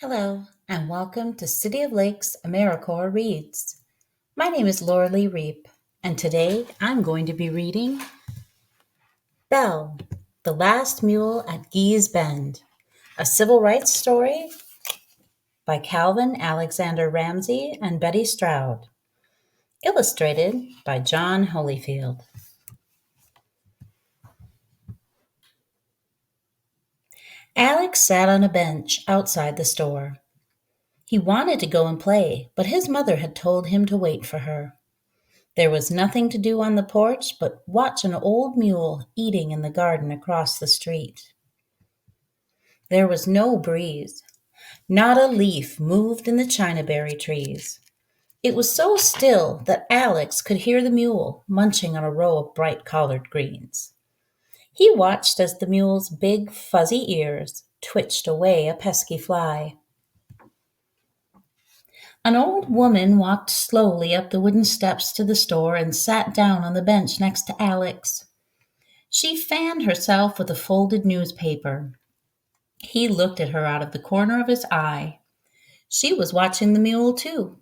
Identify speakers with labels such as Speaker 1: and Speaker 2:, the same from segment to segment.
Speaker 1: Hello, and welcome to City of Lakes AmeriCorps Reads. My name is Lorilee Reep, and today I'm going to be reading Belle, The Last Mule at Gee's Bend, a civil rights story by Calvin Alexander Ramsey and Bettye Stroud, illustrated by John Holyfield. Alex sat on a bench outside the store. He wanted to go and play, but his mother had told him to wait for her. There was nothing to do on the porch but watch an old mule eating in the garden across the street. There was no breeze. Not a leaf moved in the chinaberry trees. It was so still that Alex could hear the mule munching on a row of bright collard greens. He watched as the mule's big fuzzy ears twitched away a pesky fly. An old woman walked slowly up the wooden steps to the store and sat down on the bench next to Alex. She fanned herself with a folded newspaper. He looked at her out of the corner of his eye. She was watching the mule, too.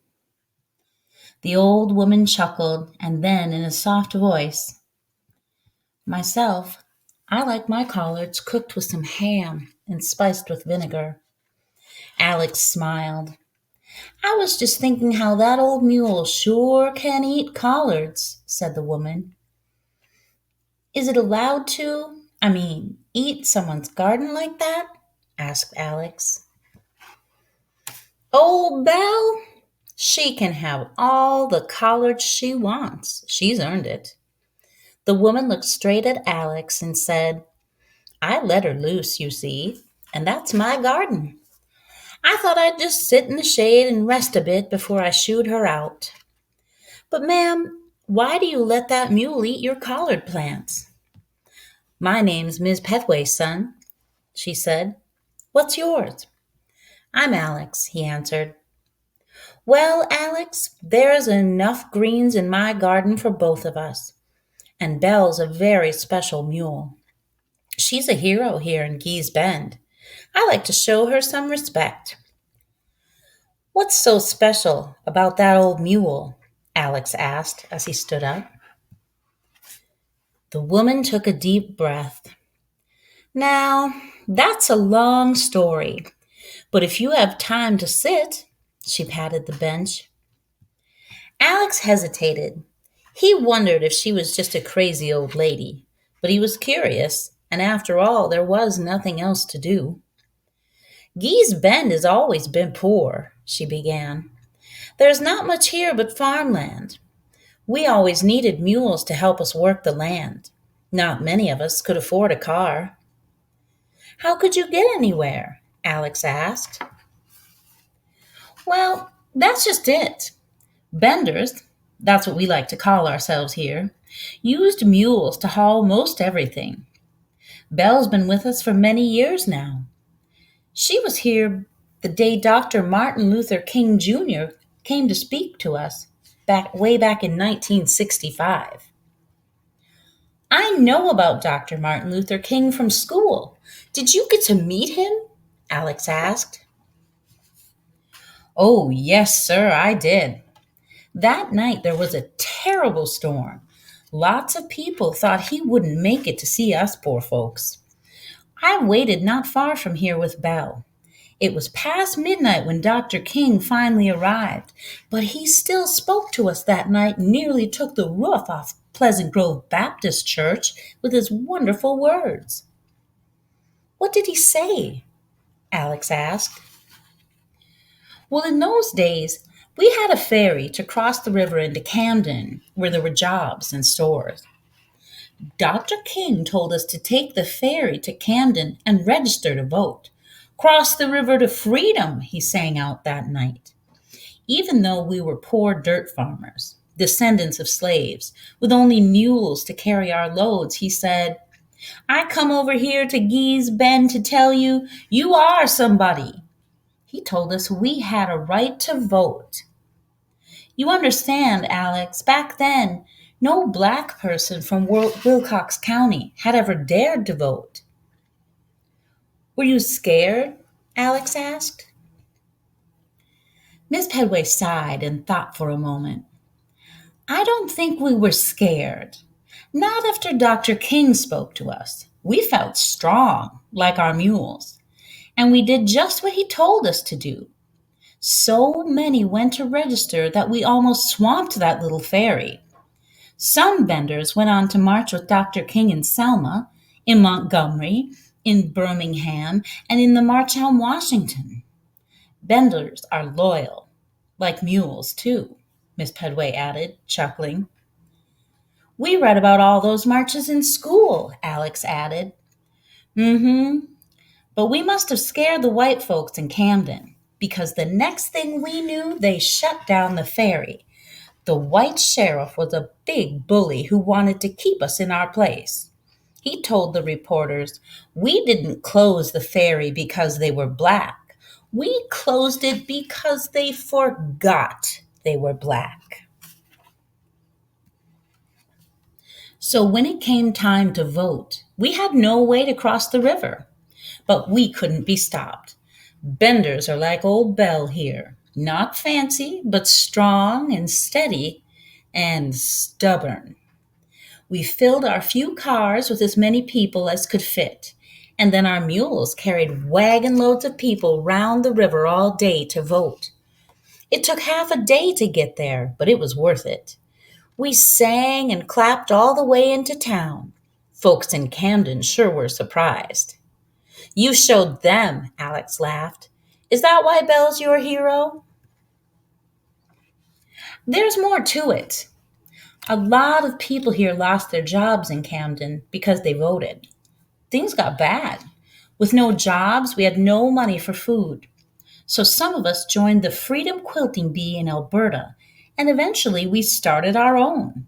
Speaker 1: The old woman chuckled, and then, in a soft voice, "Myself, I like my collards cooked with some ham and spiced with vinegar." Alex smiled. "I was just thinking how that old mule sure can eat collards," said the woman. "Is it allowed to, eat someone's garden like that?" asked Alex. "Oh, Belle, she can have all the collards she wants. She's earned it." The woman looked straight at Alex and said, "I let her loose, you see, and that's my garden. I thought I'd just sit in the shade and rest a bit before I shooed her out. But, ma'am, why do you let that mule eat your collard plants?" "My name's Mis' Petway's son," she said. "What's yours?" "I'm Alex," he answered. "Well, Alex, there's enough greens in my garden for both of us. And Belle's a very special mule. She's a hero here in Gee's Bend. I like to show her some respect." "What's so special about that old mule?" Alex asked as he stood up. The woman took a deep breath. "Now, that's a long story, but if you have time to sit," she patted the bench. Alex hesitated. He wondered if she was just a crazy old lady, but he was curious, and after all, there was nothing else to do. "Gee's Bend has always been poor," she began. "There's not much here but farmland. We always needed mules to help us work the land. Not many of us could afford a car." "How could you get anywhere?" Alex asked. "Well, that's just it. Benders, that's what we like to call ourselves here, used mules to haul most everything. Belle's been with us for many years now. She was here the day Dr. Martin Luther King Jr. came to speak to us, way back in 1965. "I know about Dr. Martin Luther King from school. Did you get to meet him?" Alex asked. "Oh, yes, sir, I did. That night there was a terrible storm. Lots of people thought he wouldn't make it to see us poor folks. I waited not far from here with Belle. It was past midnight when Dr. King finally arrived, but he still spoke to us that night and nearly took the roof off Pleasant Grove Baptist Church with his wonderful words." "What did he say?" Alex asked. "Well, in those days, we had a ferry to cross the river into Camden, where there were jobs and stores. Dr. King told us to take the ferry to Camden and register to vote. Cross the river to freedom, he sang out that night. Even though we were poor dirt farmers, descendants of slaves, with only mules to carry our loads, he said, 'I come over here to Gee's Bend to tell you, you are somebody.' He told us we had a right to vote. You understand, Alex, back then, no black person from Wilcox County had ever dared to vote." "Were you scared?" Alex asked. Miss Pedway sighed and thought for a moment. I don't think we were scared. Not after Dr. King spoke to us. We felt strong, like our mules, and we did just what he told us to do. So many went to register that we almost swamped that little ferry. Some vendors went on to march with Dr. King in Selma, in Montgomery, in Birmingham, and in the march on Washington. Vendors are loyal, like mules, too, Miss Pedway added, chuckling. We read about all those marches in school, Alex added. Mm-hmm. But we must have scared the white folks in Camden, because the next thing we knew, they shut down the ferry. The white sheriff was a big bully who wanted to keep us in our place. He told the reporters, we didn't close the ferry because they were black. We closed it because they forgot they were black. So when it came time to vote, we had no way to cross the river. But we couldn't be stopped. Benders are like old Belle here. Not fancy, but strong and steady and stubborn. We filled our few cars with as many people as could fit, and then our mules carried wagon loads of people round the river all day to vote. It took half a day to get there, but it was worth it. We sang and clapped all the way into town. Folks in Camden sure were surprised. You showed them, Alex laughed. Is that why Belle's your hero? There's more to it. A lot of people here lost their jobs in Camden because they voted. Things got bad. With no jobs, we had no money for food. So some of us joined the Freedom Quilting Bee in Alberta, and eventually we started our own,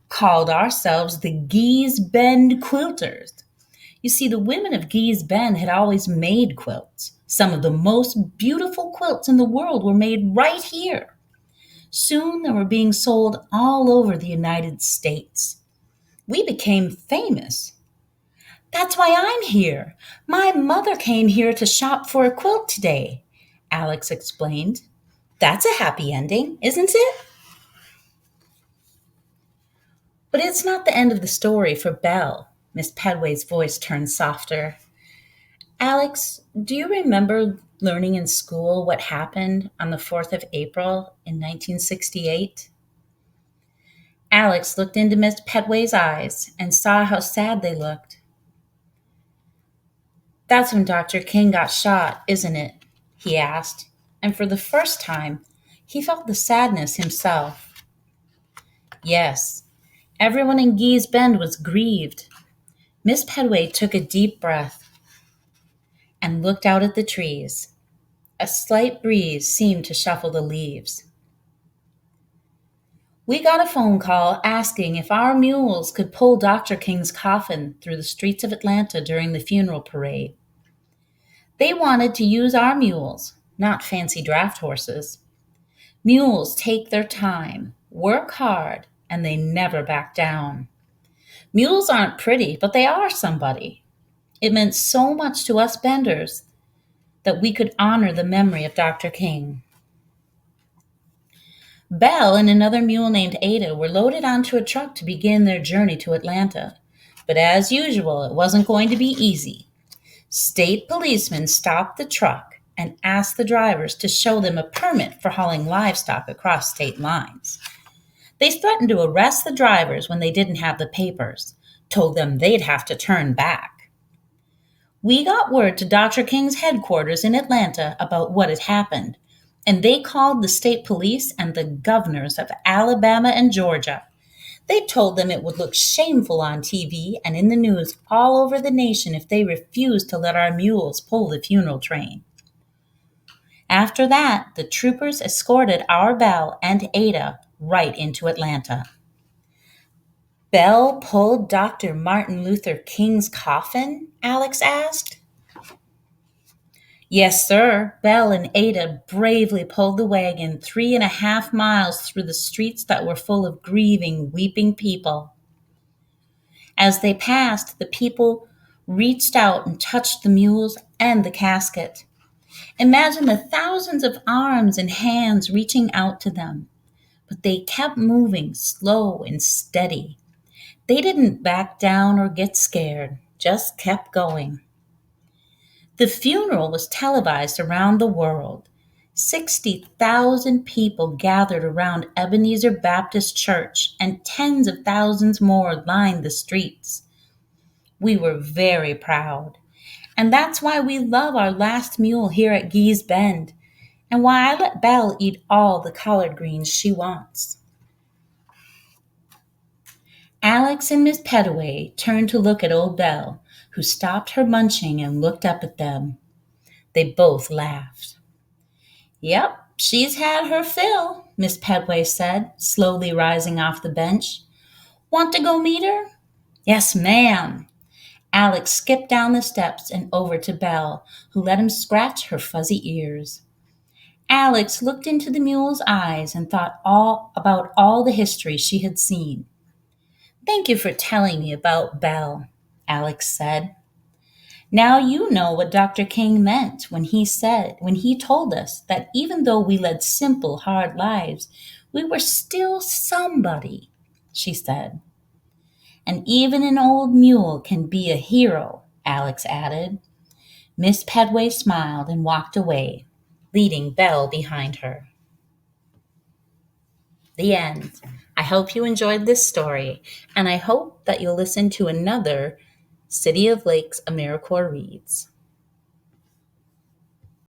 Speaker 1: called ourselves the Gee's Bend Quilters. You see, the women of Gee's Bend had always made quilts. Some of the most beautiful quilts in the world were made right here. Soon they were being sold all over the United States. We became famous. That's why I'm here. My mother came here to shop for a quilt today, Alex explained. That's a happy ending, isn't it? But it's not the end of the story for Belle. Miss Pedway's voice turned softer. Alex, do you remember learning in school what happened on the 4th of April in 1968? Alex looked into Miss Pedway's eyes and saw how sad they looked. That's when Dr. King got shot, isn't it? He asked, and for the first time, he felt the sadness himself. Yes, everyone in Gee's Bend was grieved. Miss Pedway took a deep breath and looked out at the trees. A slight breeze seemed to shuffle the leaves. We got a phone call asking if our mules could pull Dr. King's coffin through the streets of Atlanta during the funeral parade. They wanted to use our mules, not fancy draft horses. Mules take their time, work hard, and they never back down. Mules aren't pretty, but they are somebody. It meant so much to us benders that we could honor the memory of Dr. King. Belle and another mule named Ada were loaded onto a truck to begin their journey to Atlanta. But as usual, it wasn't going to be easy. State policemen stopped the truck and asked the drivers to show them a permit for hauling livestock across state lines. They threatened to arrest the drivers when they didn't have the papers, told them they'd have to turn back. We got word to Dr. King's headquarters in Atlanta about what had happened, and they called the state police and the governors of Alabama and Georgia. They told them it would look shameful on TV and in the news all over the nation if they refused to let our mules pull the funeral train. After that, the troopers escorted our Belle and Ada right into Atlanta. Belle pulled Dr. Martin Luther King's coffin? Alex asked. Yes, sir. Belle and Ada bravely pulled the wagon 3.5 miles through the streets that were full of grieving, weeping people. As they passed, the people reached out and touched the mules and the casket. Imagine the thousands of arms and hands reaching out to them, but they kept moving slow and steady. They didn't back down or get scared, just kept going. The funeral was televised around the world. 60,000 people gathered around Ebenezer Baptist Church, and tens of thousands more lined the streets. We were very proud. And that's why we love our last mule here at Gee's Bend, and why I let Belle eat all the collard greens she wants. Alex and Miss Pettaway turned to look at old Belle, who stopped her munching and looked up at them. They both laughed. Yep, she's had her fill, Miss Pettaway said, slowly rising off the bench. Want to go meet her? Yes, ma'am. Alex skipped down the steps and over to Belle, who let him scratch her fuzzy ears. Alex looked into the mule's eyes and thought all about all the history she had seen. Thank you for telling me about Belle, Alex said. Now you know what Dr. King meant when he told us that even though we led simple, hard lives, we were still somebody, she said. And even an old mule can be a hero, Alex added. Miss Pettaway smiled and walked away, leading Belle behind her. The end. I hope you enjoyed this story, and I hope that you'll listen to another City of Lakes AmeriCorps Reads.